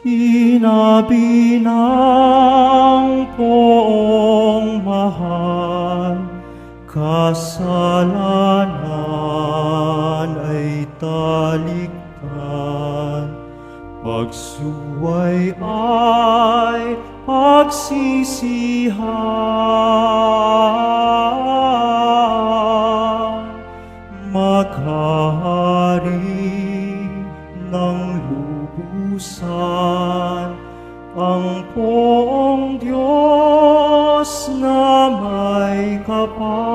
Sinabi ng poong mahal, kasalanan ay talikdan, pagsuway ay pagsisihan, maghahari ng lubusan ang poong Diyos na may kapal.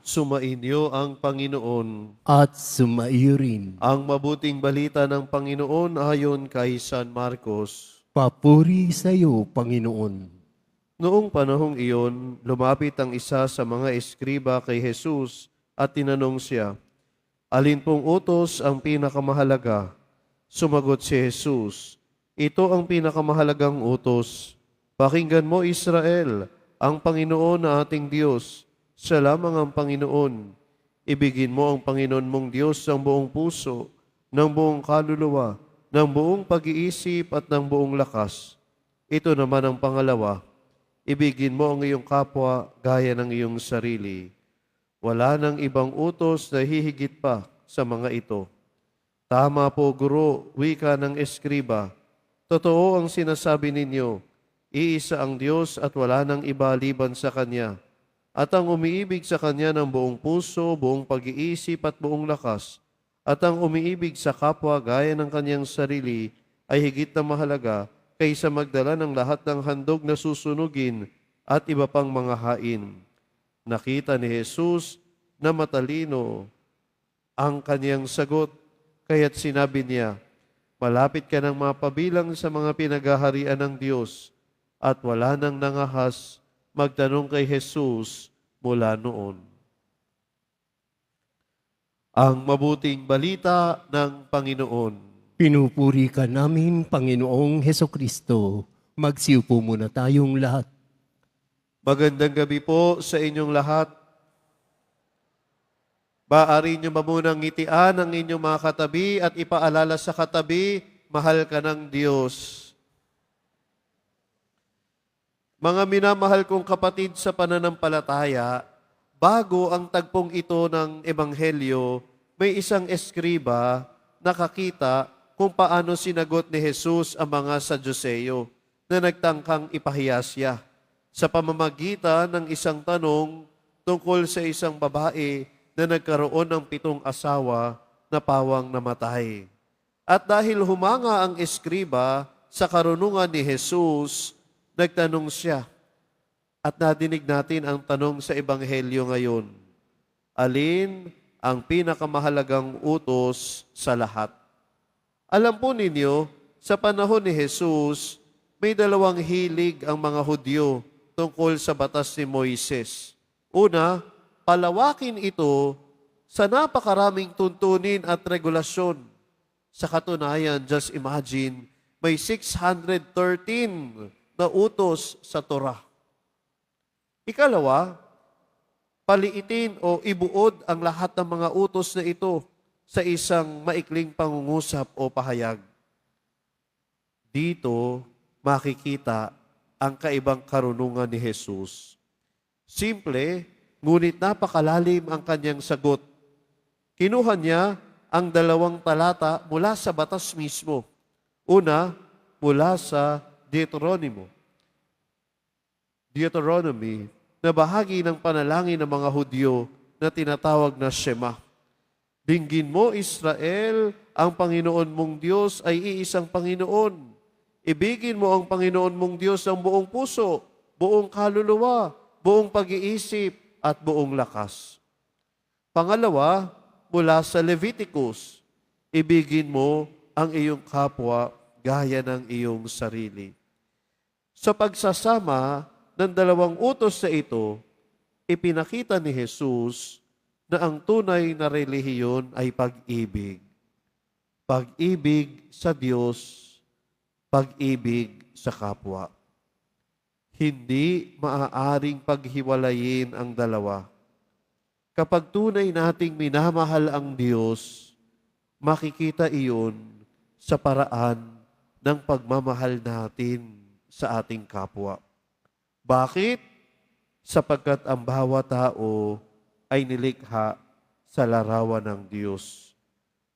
Sumainyo ang Panginoon. At sumaiyo rin. Ang mabuting balita ng Panginoon ayon kay San Marcos. Papuri sa iyo, Panginoon. Noong panahong iyon, lumapit ang isa sa mga eskriba kay Jesus at tinanong siya, "Alin pong utos ang pinakamahalaga?" Sumagot si Jesus, "Ito ang pinakamahalagang utos. Pakinggan mo, Israel, ang Panginoon na ating Diyos. Siya lamang ang Panginoon. Ibigin mo ang Panginoon mong Diyos ng buong puso, ng buong kaluluwa, ng buong pag-iisip at ng buong lakas. Ito naman ang pangalawa. Ibigin mo ang iyong kapwa gaya ng iyong sarili. Wala nang ibang utos na hihigit pa sa mga ito." "Tama po, Guro," wika ng eskriba. "Totoo ang sinasabi ninyo. Iisa ang Diyos at wala nang iba liban sa Kanya. At ang umiibig sa Kanya ng buong puso, buong pag-iisip at buong lakas, at ang umiibig sa kapwa gaya ng kanyang sarili ay higit na mahalaga kaysa magdala ng lahat ng handog na susunugin at iba pang mga hain." Nakita ni Jesus na matalino ang kanyang sagot, kaya't sinabi niya, "Malapit ka nang mapabilang sa mga pinaghaharian ng Diyos." At wala nang nangahas magtanong kay Jesus mula noon. Ang mabuting balita ng Panginoon. Pinupuri ka namin, Panginoong Hesukristo. Magsiupo muna tayong lahat. Magandang gabi po sa inyong lahat. Maaari niyo ba munang ngitian ang inyong mga katabi at ipaalala sa katabi, mahal ka ng Diyos. Mga minamahal kong kapatid sa pananampalataya, bago ang tagpong ito ng Ebanghelyo, may isang eskriba nakakita kung paano sinagot ni Jesus ang mga Saduseyo na nagtangkang ipahiya siya sa pamamagitan ng isang tanong tungkol sa isang babae na nagkaroon ng 7 asawa na pawang namatay. At dahil humanga ang eskriba sa karunungan ni Jesus, nagtanong siya. At nadinig natin ang tanong sa Ebanghelyo ngayon. Alin ang pinakamahalagang utos sa lahat? Alam po ninyo, sa panahon ni Jesus, may 2 hilig ang mga Hudyo tungkol sa batas ni Moises. Una, palawakin ito sa napakaraming tuntunin at regulasyon. Sa katunayan, just imagine, may 613 na utos sa Torah. Ikalawa, paliitin o ibuod ang lahat ng mga utos na ito sa isang maikling pangungusap o pahayag. Dito makikita ang kaibang karunungan ni Jesus. Simple, ngunit napakalalim ang kanyang sagot. Kinuha niya ang 2 talata mula sa batas mismo. Una, mula sa Deuteronomy, na bahagi ng panalangin ng mga Hudyo na tinatawag na Shema. "Dinggin mo, Israel, ang Panginoon mong Diyos ay iisang Panginoon. Ibigin mo ang Panginoon mong Diyos ng buong puso, buong kaluluwa, buong pag-iisip, at buong lakas." Pangalawa, mula sa Leviticus, "Ibigin mo ang iyong kapwa gaya ng iyong sarili." Sa pagsasama ng 2 utos na ito, ipinakita ni Jesus na ang tunay na relihiyon ay pag-ibig. Pag-ibig sa Diyos, pag-ibig sa kapwa. Hindi maaaring paghiwalayin ang dalawa. Kapag tunay nating minamahal ang Diyos, makikita iyon sa paraan ng pagmamahal natin sa ating kapwa. Bakit? Sapagkat ang bawat tao ay nilikha sa larawan ng Diyos.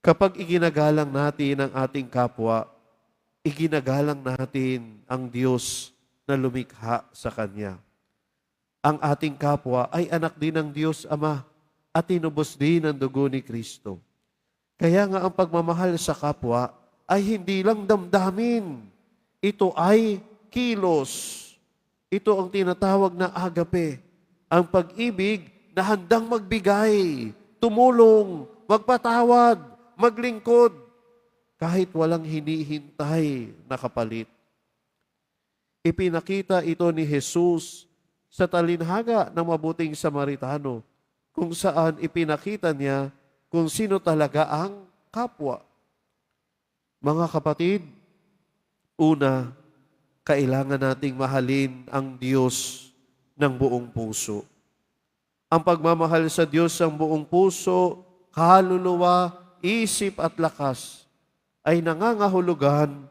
Kapag iginagalang natin ang ating kapwa, iginagalang natin ang Diyos na lumikha sa Kanya. Ang ating kapwa ay anak din ng Diyos Ama at tinubos din ang dugo ni Kristo. Kaya nga ang pagmamahal sa kapwa ay hindi lang damdamin. Ito ay kilos. Ito ang tinatawag na agape. Ang pag-ibig na handang magbigay, tumulong, magpatawad, maglingkod, kahit walang hinihintay na kapalit. Ipinakita ito ni Jesus sa talinhaga ng mabuting Samaritano, kung saan ipinakita niya kung sino talaga ang kapwa. Mga kapatid, una, kailangan nating mahalin ang Diyos ng buong puso. Ang pagmamahal sa Diyos ng buong puso, kaluluwa, isip at lakas ay nangangahulugan,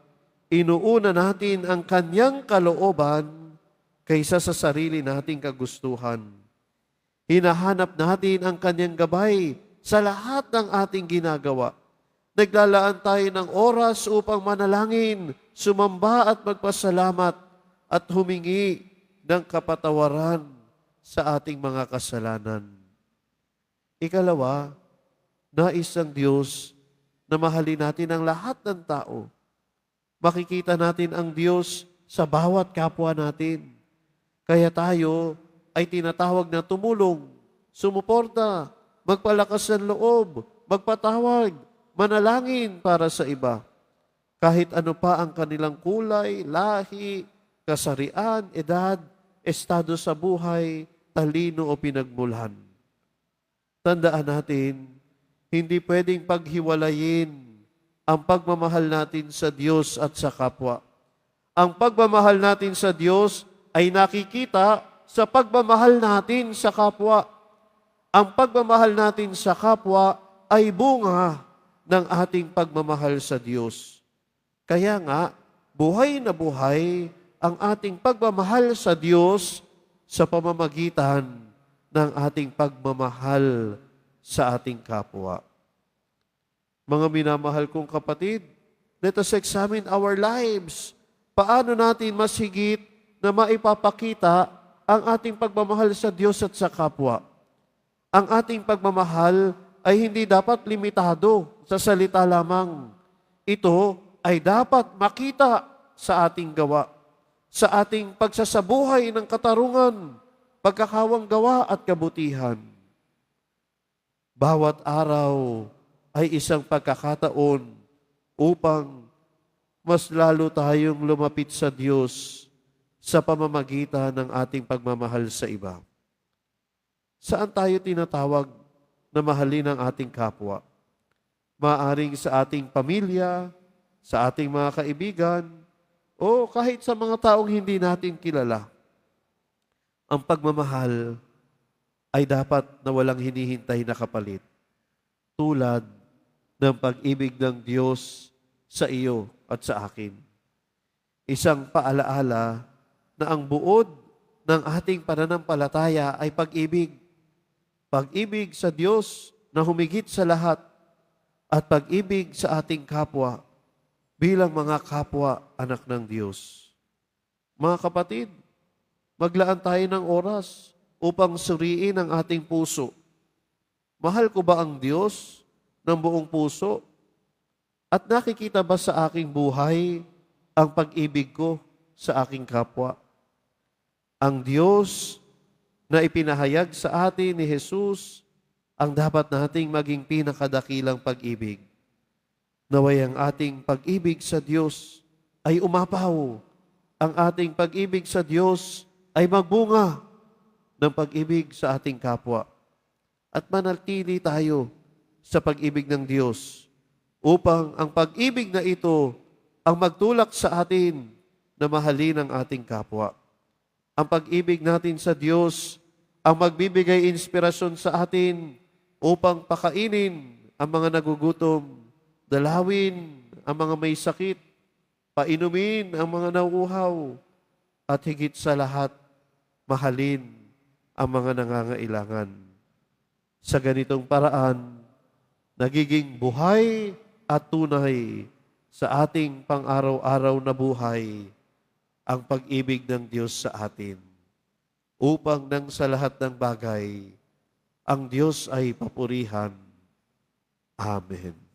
inuuna natin ang Kanyang kalooban kaysa sa sarili nating kagustuhan. Hinahanap natin ang Kanyang gabay sa lahat ng ating ginagawa. Naglalaan tayo ng oras upang manalangin, sumamba at magpasalamat at humingi ng kapatawaran sa ating mga kasalanan. Ikalawa, nais ng Diyos na mahalin natin ang lahat ng tao. Makikita natin ang Diyos sa bawat kapwa natin. Kaya tayo ay tinatawag na tumulong, sumuporta, magpalakas ng loob, magpatawag, manalangin para sa iba. Kahit ano pa ang kanilang kulay, lahi, kasarian, edad, estado sa buhay, talino o pinagmulhan. Tandaan natin, hindi pwedeng paghiwalayin ang pagmamahal natin sa Diyos at sa kapwa. Ang pagmamahal natin sa Diyos ay nakikita sa pagmamahal natin sa kapwa. Ang pagmamahal natin sa kapwa ay bunga ng ating pagmamahal sa Diyos. Kaya nga, buhay na buhay ang ating pagmamahal sa Diyos sa pamamagitan ng ating pagmamahal sa ating kapwa. Mga minamahal kong kapatid, let us examine our lives. Paano natin mas higit na maipapakita ang ating pagmamahal sa Diyos at sa kapwa? Ang ating pagmamahal ay hindi dapat limitado sa salita lamang. Ito ay dapat makita sa ating gawa, sa ating pagsasabuhay ng katarungan, pagkakawang gawa at kabutihan. Bawat araw ay isang pagkakataon upang mas lalo tayong lumapit sa Diyos sa pamamagitan ng ating pagmamahal sa iba. Saan tayo tinatawag na mahalin ang ating kapwa? Maaring sa ating pamilya, sa ating mga kaibigan, o kahit sa mga taong hindi natin kilala. Ang pagmamahal ay dapat na walang hinihintay na kapalit. Tulad ng pag-ibig ng Diyos sa iyo at sa akin. Isang paalaala na ang buod ng ating pananampalataya ay pag-ibig. Pag-ibig sa Diyos na humigit sa lahat at pag-ibig sa ating kapwa bilang mga kapwa anak ng Diyos. Mga kapatid, maglaan tayo ng oras upang suriin ang ating puso. Mahal ko ba ang Diyos ng buong puso? At nakikita ba sa aking buhay ang pag-ibig ko sa aking kapwa? Ang Diyos na ipinahayag sa atin ni Jesus ang dapat nating maging pinakadakilang pag-ibig. Naway ang ating pag-ibig sa Diyos ay umapaw. Ang ating pag-ibig sa Diyos ay magbunga. ng pag-ibig sa ating kapwa at manatili tayo sa pag-ibig ng Diyos upang ang pag-ibig na ito ang magtulak sa atin na mahalin ang ating kapwa. Ang pag-ibig natin sa Diyos ang magbibigay inspirasyon sa atin upang pakainin ang mga nagugutom, dalawin ang mga may sakit, painumin ang mga nauuhaw, at higit sa lahat, mahalin ang mga nangangailangan. Sa ganitong paraan, nagiging buhay at tunay sa ating pang-araw-araw na buhay ang pag-ibig ng Diyos sa atin. Upang nang sa lahat ng bagay, ang Diyos ay papurihan. Amen.